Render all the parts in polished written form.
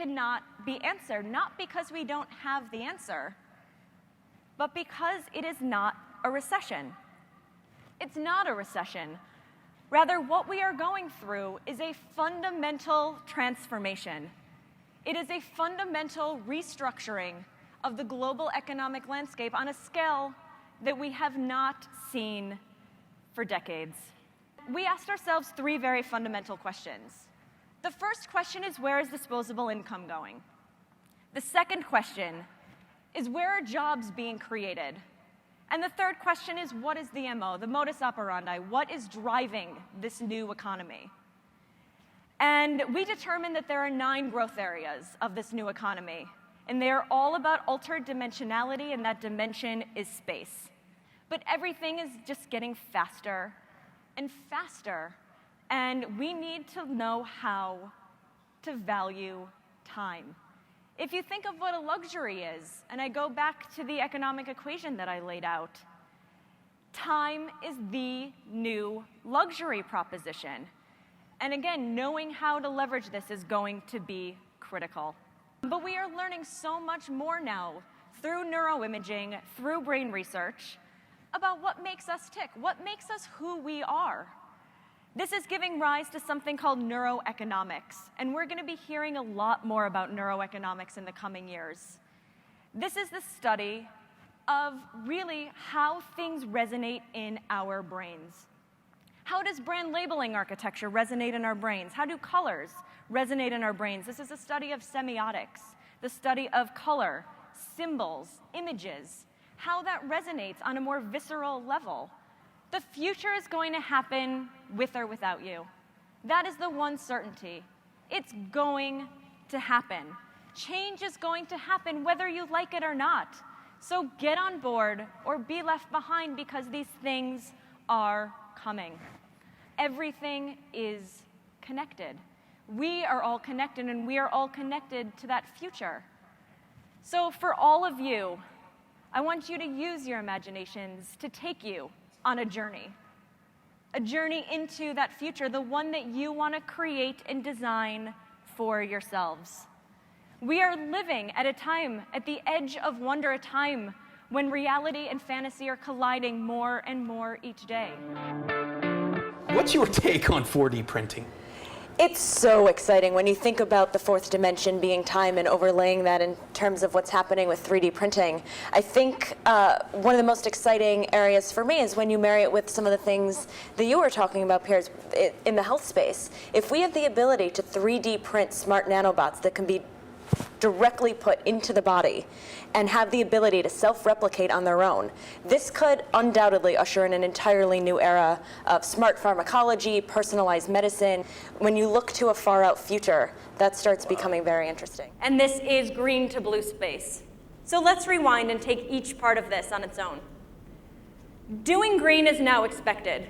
cannot be answered, not because we don't have the answer, but because it is not a recession. It's not a recession. Rather, what we are going through is a fundamental transformation. It is a fundamental restructuring of the global economic landscape on a scale that we have not seen for decades. We asked ourselves three very fundamental questions. The first question is, where is disposable income going? The second question is, where are jobs being created? And the third question is, what is the MO, the modus operandi? What is driving this new economy? And we determined that there are 9 growth areas of this new economy, and they are all about altered dimensionality, and that dimension is space. But everything is just getting faster and faster, and we need to know how to value time. If you think of what a luxury is, and I go back to the economic equation that I laid out, time is the new luxury proposition. And again, knowing how to leverage this is going to be critical. But we are learning so much more now through neuroimaging, through brain research, about what makes us tick, what makes us who we are. This is giving rise to something called neuroeconomics, and we're going to be hearing a lot more about neuroeconomics in the coming years. This is the study of really how things resonate in our brains. How does brand labeling architecture resonate in our brains? How do colors resonate in our brains? This is a study of semiotics, the study of color, symbols, images, how that resonates on a more visceral level. The future is going to happen with or without you. That is the one certainty. It's going to happen. Change is going to happen whether you like it or not. So get on board or be left behind, because these things are coming. Everything is connected. We are all connected, and we are all connected to that future. So for all of you, I want you to use your imaginations to take you on a journey into that future, the one that you want to create and design for yourselves. We are living at a time, at the edge of wonder, a time when reality and fantasy are colliding more and more each day. What's your take on 4D printing? It's so exciting when you think about the fourth dimension being time and overlaying that in terms of what's happening with 3D printing. I think one of the most exciting areas for me is when you marry it with some of the things that you were talking about, Piers, in the health space. If we have the ability to 3D print smart nanobots that can be directly put into the body and have the ability to self-replicate on their own, this could undoubtedly usher in an entirely new era of smart pharmacology, personalized medicine. When you look to a far-out future, that starts becoming very interesting. And this is green to blue space. So let's rewind and take each part of this on its own. Doing green is now expected.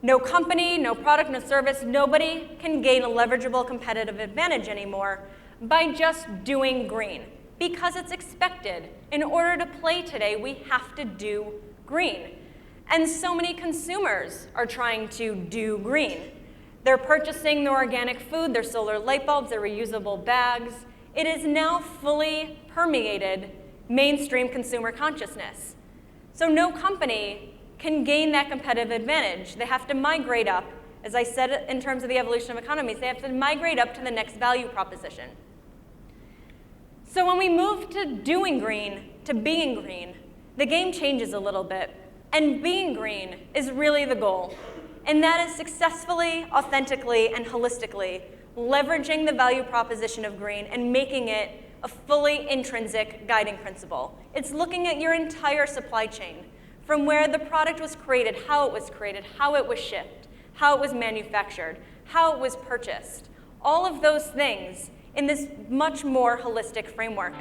No company, no product, no service, nobody can gain a leverageable competitive advantage anymore by just doing green, because it's expected. In order to play today, we have to do green. And so many consumers are trying to do green. They're purchasing their organic food, their solar light bulbs, their reusable bags. It is now fully permeated mainstream consumer consciousness. So no company can gain that competitive advantage. They have to migrate up. As I said, in terms of the evolution of economies, they have to migrate up to the next value proposition. So when we move to doing green to being green, the game changes a little bit. And being green is really the goal. And that is successfully, authentically, and holistically leveraging the value proposition of green and making it a fully intrinsic guiding principle. It's looking at your entire supply chain, from where the product was created, how it was shipped, how it was manufactured, how it was purchased. All of those things in this much more holistic framework.